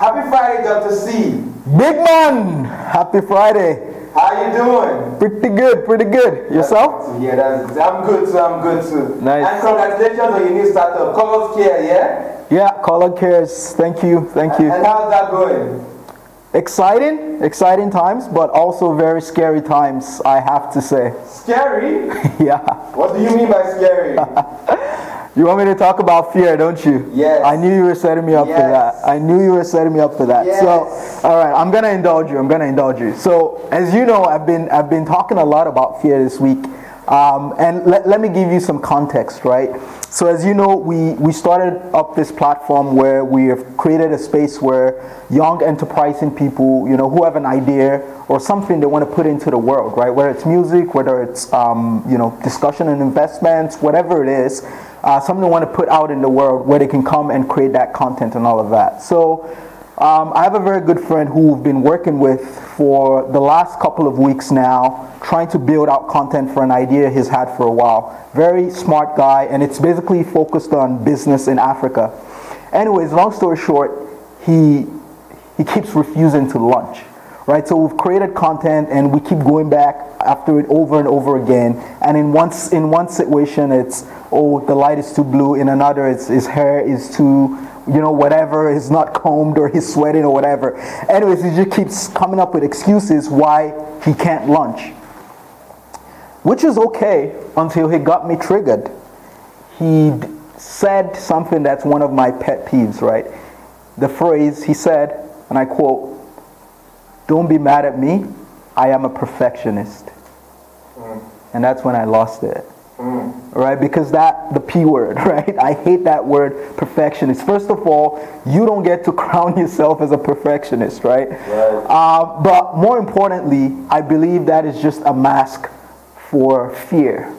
Happy Friday, Dr. C. Big man! Happy Friday. How you doing? Pretty good, pretty good. Yourself? Yeah, I'm good too, I'm good too. Nice. And congratulations on your new startup, Colors Care, yeah? Yeah, Color Cares. Thank you, thank you. And how's that going? Exciting times, but also very scary times, I have to say. Scary? Yeah. What do you mean by scary? You want me to talk about fear, don't you? Yes. I knew you were setting me up for that. I knew you were setting me up for that. Yes. So, all right, I'm gonna indulge you. So, as you know, I've been talking a lot about fear this week, and let me give you some context, right? So, as you know, we started up this platform where we have created a space where young, enterprising people, you know, who have an idea or something they want to put into the world, right? Whether it's music, whether it's you know, discussion and investments, whatever it is. Something they want to put out in the world where they can come and create that content and all of that. So I have a very good friend who we've been working with for the last couple of weeks now, trying to build out content for an idea he's had for a while. Very smart guy, and it's basically focused on business in Africa. Anyways, long story short, he keeps refusing to launch. Right, so we've created content and we keep going back after it over and over again. And in one situation, it's, oh, the light is too blue. In another, it's his hair is too, you know, whatever, is not combed, or he's sweating or whatever. Anyways, he just keeps coming up with excuses why he can't launch. Which is okay until he got me triggered. He said something that's one of my pet peeves, right? The phrase, he said, and I quote, "Don't be mad at me, I am a perfectionist." And that's when I lost it. Right? Because the P word, right? I hate that word, perfectionist. First of all, you don't get to crown yourself as a perfectionist, right? But more importantly, I believe that is just a mask for fear.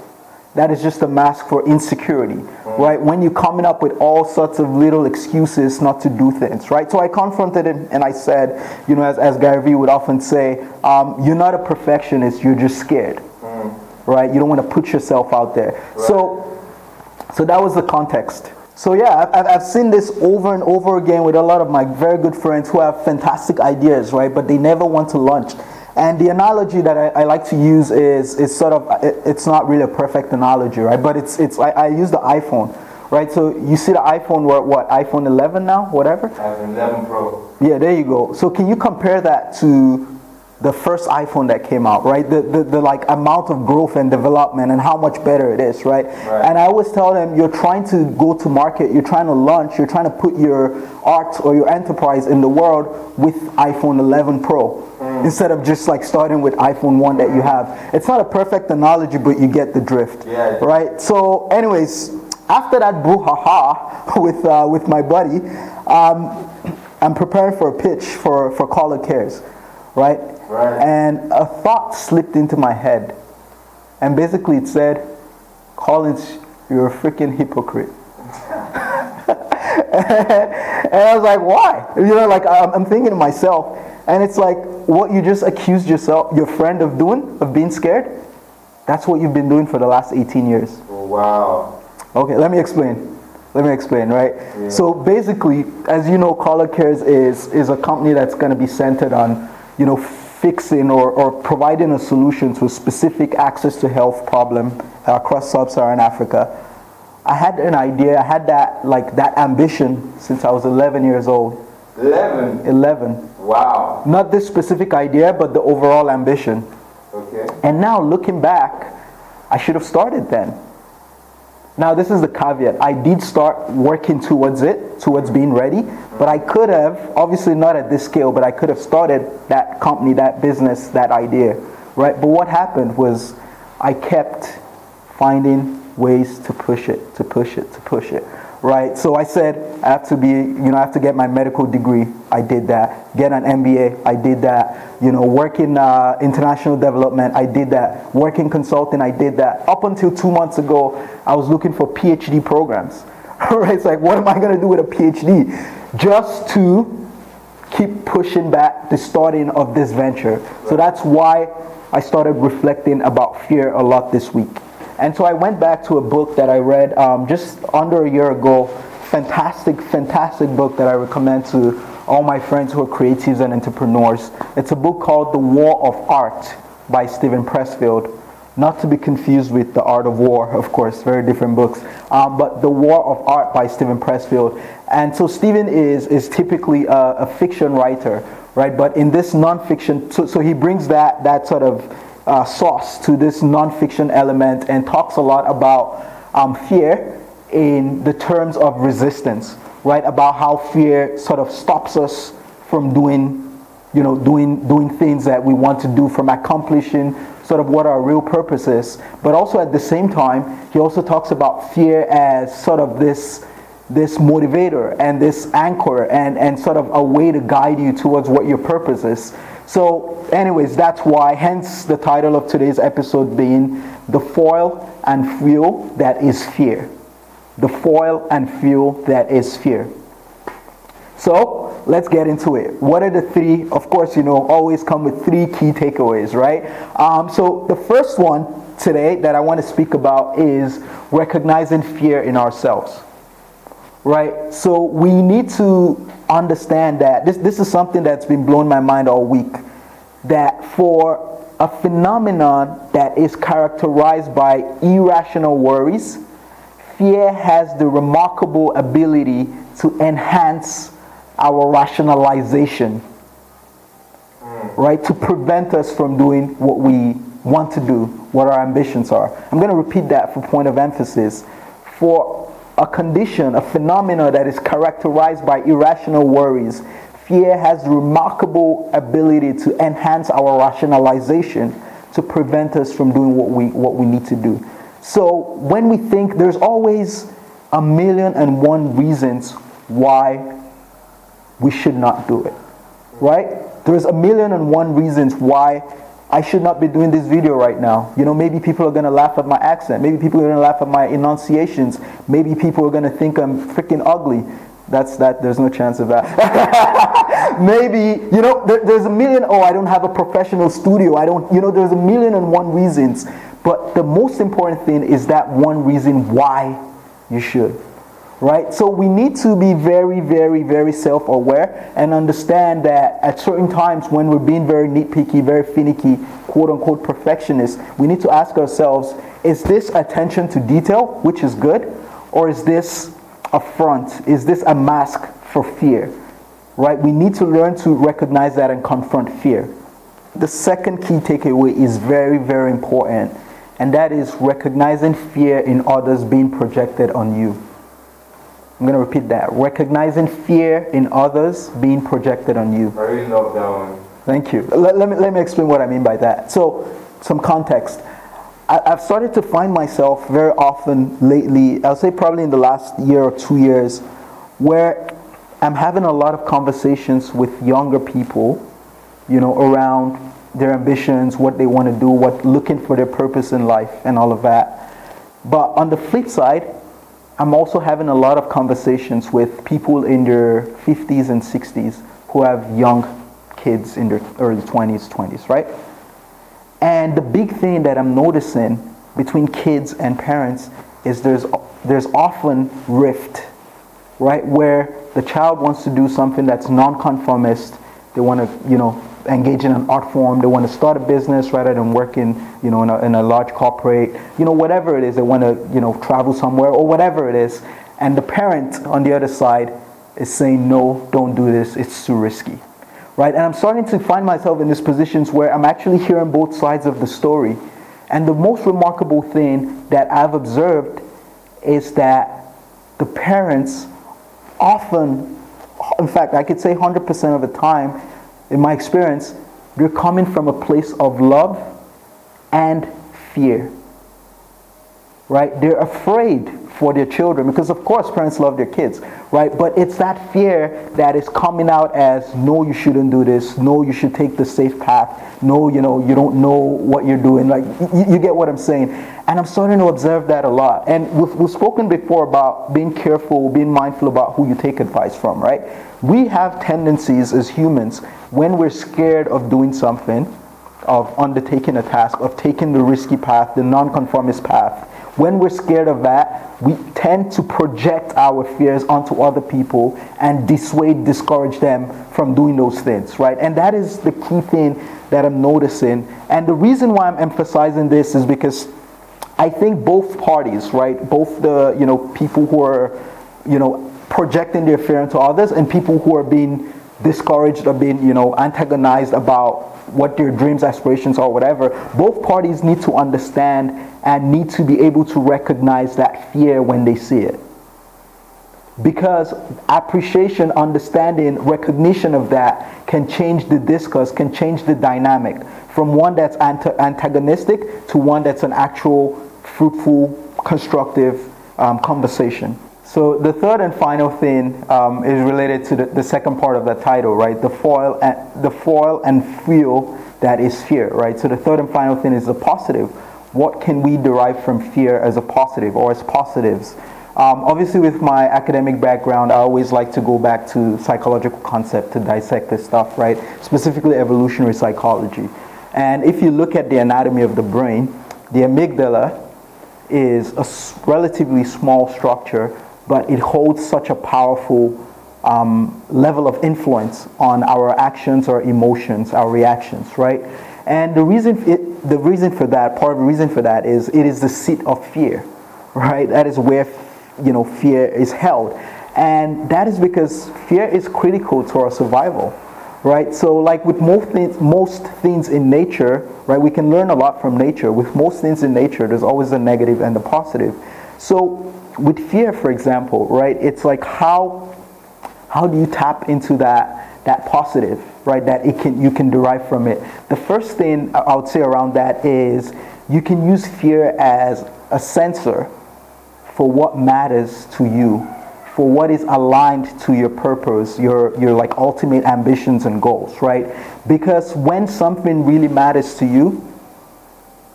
That is just a mask for insecurity, right? When you're coming up with all sorts of little excuses not to do things, right? So I confronted him and I said, you know, as Gary Vee would often say, you're not a perfectionist, you're just scared, right? You don't want to put yourself out there. Right. So that was the context. So yeah, I've seen this over and over again with a lot of my very good friends who have fantastic ideas, right? But they never want to launch. And the analogy that I like to use is sort of, it's not really a perfect analogy, right? But I use the iPhone, right? So you see the iPhone, what, iPhone 11 now, whatever? iPhone 11 Pro. Yeah, there you go. So can you compare that to the first iPhone that came out, right? The like amount of growth and development and how much better it is, right? And I always tell them, you're trying to go to market, you're trying to launch, you're trying to put your art or your enterprise in the world with iPhone 11 Pro. Instead of just like starting with iPhone 1 that you have. It's not a perfect analogy, but you get the drift, right? So anyways, after that brouhaha with my buddy, I'm preparing for a pitch for Color Cares, right? And a thought slipped into my head. And basically it said, Collins, you're a freaking hypocrite. And I was like, why? You know, like I'm thinking to myself, and it's like, what you just accused your friend of doing, of being scared, that's what you've been doing for the last 18 years. Oh, wow. Okay, let me explain, right? Yeah. So basically, as you know, Color Cares is a company that's going to be centered on, you know, fixing or providing a solution to a specific access to health problem across sub-Saharan Africa. I had an idea, I had that ambition since I was 11 years old. 11. Wow. Not this specific idea, but the overall ambition. Okay. And now looking back, I should have started then. Now this is the caveat. I did start working towards being ready, but I could have, obviously not at this scale, but I could have started that company, that business, that idea, right? But what happened was I kept finding ways to push it, right? So I said, I have to get my medical degree. I did that. Get an MBA. I did that. You know, work in international development. I did that. Work in consulting. I did that. Up until 2 months ago, I was looking for PhD programs. Right? It's like, what am I going to do with a PhD? Just to keep pushing back the starting of this venture. So that's why I started reflecting about fear a lot this week. And so I went back to a book that I read just under a year ago. Fantastic book that I recommend to all my friends who are creatives and entrepreneurs. It's a book called The War of Art by Steven Pressfield. Not to be confused with The Art of War, of course, very different books. But The War of Art by Steven Pressfield. And so Steven is typically a fiction writer, right? But in this nonfiction, so he brings that sort of sauce to this nonfiction element and talks a lot about fear in the terms of resistance, right? About how fear sort of stops us from doing things that we want to do, from accomplishing sort of what our real purpose is. But also at the same time, he also talks about fear as sort of this motivator and this anchor and sort of a way to guide you towards what your purpose is. So anyways, that's why, hence the title of today's episode being The Foil and Fuel That Is Fear. The foil and fuel that is fear. So let's get into it. What are the three? Of course, always come with three key takeaways, right? So the first one today that I want to speak about is recognizing fear in ourselves, right? So we need to understand that this is something that's been blowing my mind all week, that for a phenomenon that is characterized by irrational worries, fear has the remarkable ability to enhance our rationalization, right? To prevent us from doing what we want to do, what our ambitions are. I'm going to repeat that for point of emphasis. For a condition, a phenomena that is characterized by irrational worries, fear has the remarkable ability to enhance our rationalization to prevent us from doing what we need to do. So when we think, there's always 1,000,001 reasons why we should not do it, right? There's 1,000,001 reasons why I should not be doing this video right now. Maybe people are going to laugh at my accent. Maybe people are going to laugh at my enunciations. Maybe people are going to think I'm freaking ugly. There's no chance of that. Maybe, there's I don't have a professional studio. There's 1,000,001 reasons. But the most important thing is that one reason why you should, right? So we need to be very, very, very self-aware and understand that at certain times when we're being very nitpicky, very finicky, quote-unquote perfectionist, we need to ask ourselves, is this attention to detail, which is good, or is this a front? Is this a mask for fear, right? We need to learn to recognize that and confront fear. The second key takeaway is very, very important. And that is recognizing fear in others being projected on you. I'm going to repeat that. Recognizing fear in others being projected on you. I really love that one. Thank you. Let me explain what I mean by that. So, some context. I've started to find myself very often lately, I'll say probably in the last year or 2 years, where I'm having a lot of conversations with younger people, around their ambitions, what they want to do, looking for their purpose in life and all of that. But on the flip side, I'm also having a lot of conversations with people in their 50s and 60s who have young kids in their early 20s, right? And the big thing that I'm noticing between kids and parents is there's often rift, right? Where the child wants to do something that's non-conformist. They want to, engage in an art form. They want to start a business rather than work in a large corporate, whatever it is. They want to, travel somewhere or whatever it is. And the parent on the other side is saying, no, don't do this. It's too risky, right? And I'm starting to find myself in these positions where I'm actually hearing both sides of the story. And the most remarkable thing that I've observed is that the parents often, in fact, I could say 100% of the time, in my experience, they're coming from a place of love and fear, right? They're afraid for their children because, of course, parents love their kids, right? But it's that fear that is coming out as, no, you shouldn't do this. No, you should take the safe path. No, you don't know what you're doing. Like, you get what I'm saying. And I'm starting to observe that a lot. And we've spoken before about being careful, being mindful about who you take advice from, right? We have tendencies as humans, when we're scared of doing something, of undertaking a task, of taking the risky path, the non-conformist path, When we're scared of that, we tend to project our fears onto other people and discourage them from doing those things, right? And that is the key thing that I'm noticing. And the reason why I'm emphasizing this is because I think both parties, right, both the, people who are, projecting their fear onto others and people who are being discouraged or being, antagonized about what their dreams, aspirations are, whatever, both parties need to understand and need to be able to recognize that fear when they see it. Because appreciation, understanding, recognition of that can change the discourse, can change the dynamic from one that's antagonistic to one that's an actual, fruitful, constructive conversation. So the third and final thing is related to the second part of the title, right? The foil and fuel that is fear, right? So the third and final thing is the positive. What can we derive from fear as a positive or as positives? Obviously, with my academic background, I always like to go back to psychological concept to dissect this stuff, right? Specifically evolutionary psychology. And if you look at the anatomy of the brain, the amygdala is a relatively small structure, but it holds such a powerful level of influence on our actions, our emotions, our reactions, right? And the reason for that, part of the reason for that is it is the seat of fear, right? That is where, fear is held. And that is because fear is critical to our survival, right? So like with most things in nature, right, we can learn a lot from nature. With most things in nature, there's always a negative and a positive. So with fear, for example, right, it's like how do you tap into that positive, right, that you can derive from it? The first thing I would say around that is you can use fear as a sensor for what matters to you, for what is aligned to your purpose, your like ultimate ambitions and goals, right? Because when something really matters to you,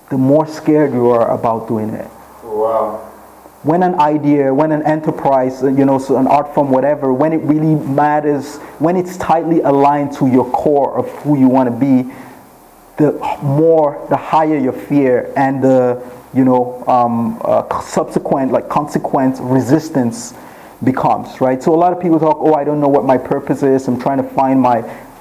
the more scared you are about doing it. Wow. When an idea, when an enterprise, so an art form, whatever, when it really matters, when it's tightly aligned to your core of who you want to be, the higher your fear and the, subsequent, like consequent resistance becomes, right? So a lot of people talk, I don't know what my purpose is, I'm trying to find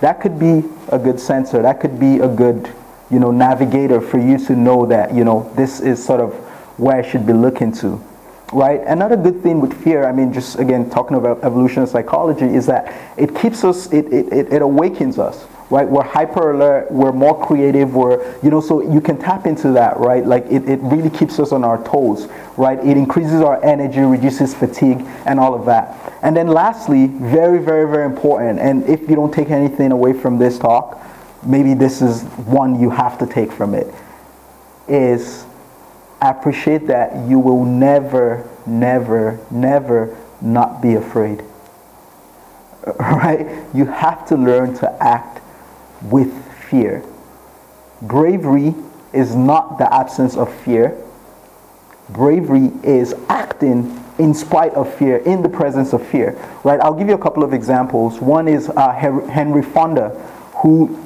that could be a good sensor, that could be a good, navigator for you to know that, this is sort of where I should be looking to. Right. Another good thing with fear, just again talking about evolutionary psychology, is that it keeps us, it awakens us. Right. We're hyper alert. We're more creative. So you can tap into that. Right. Like it really keeps us on our toes. Right. It increases our energy, reduces fatigue, and all of that. And then lastly, very, very, very important. And if you don't take anything away from this talk, maybe this is one you have to take from it. Is appreciate that you will never, never, never not be afraid. Right? You have to learn to act with fear. Bravery is not the absence of fear. Bravery is acting in spite of fear, in the presence of fear. Right? I'll give you a couple of examples. One is Henry Fonda, who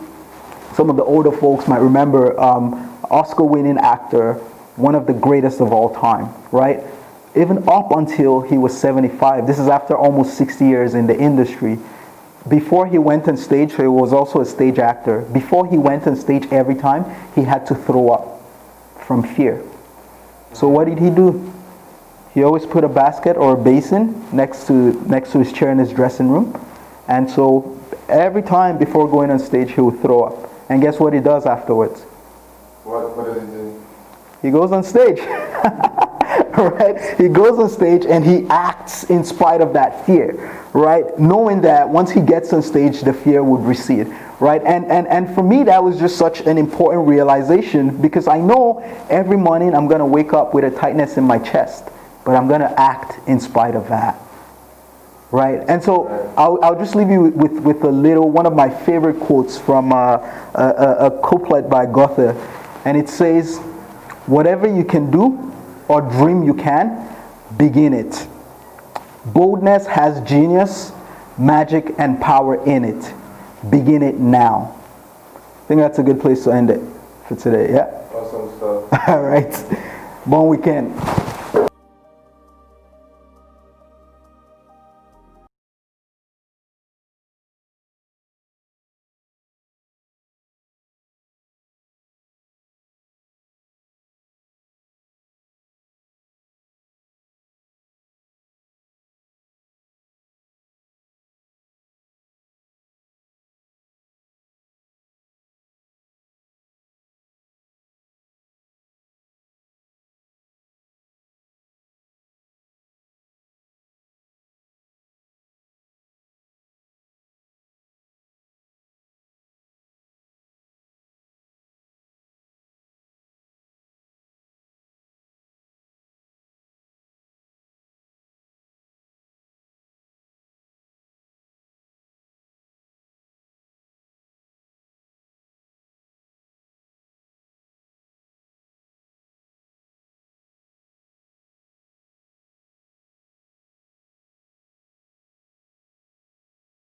some of the older folks might remember, Oscar-winning actor, one of the greatest of all time, right? Even up until he was 75, this is after almost 60 years in the industry. Before he went on stage, so he was also a stage actor. Before he went on stage, every time he had to throw up from fear. So what did he do? He always put a basket or a basin next to his chair in his dressing room. And so every time before going on stage, he would throw up. And guess what he does afterwards? What does he do? He goes on stage. Right? He goes on stage and he acts in spite of that fear, right? Knowing that once he gets on stage, the fear would recede, right? And for me, that was just such an important realization, because I know every morning I'm going to wake up with a tightness in my chest, but I'm going to act in spite of that, right? And so I'll just leave you with a little, one of my favorite quotes from a couplet by Goethe, and it says, "Whatever you can do or dream you can, begin it. Boldness has genius, magic, and power in it. Begin it now." I think that's a good place to end it for today, yeah? Awesome stuff. All right. Bon weekend.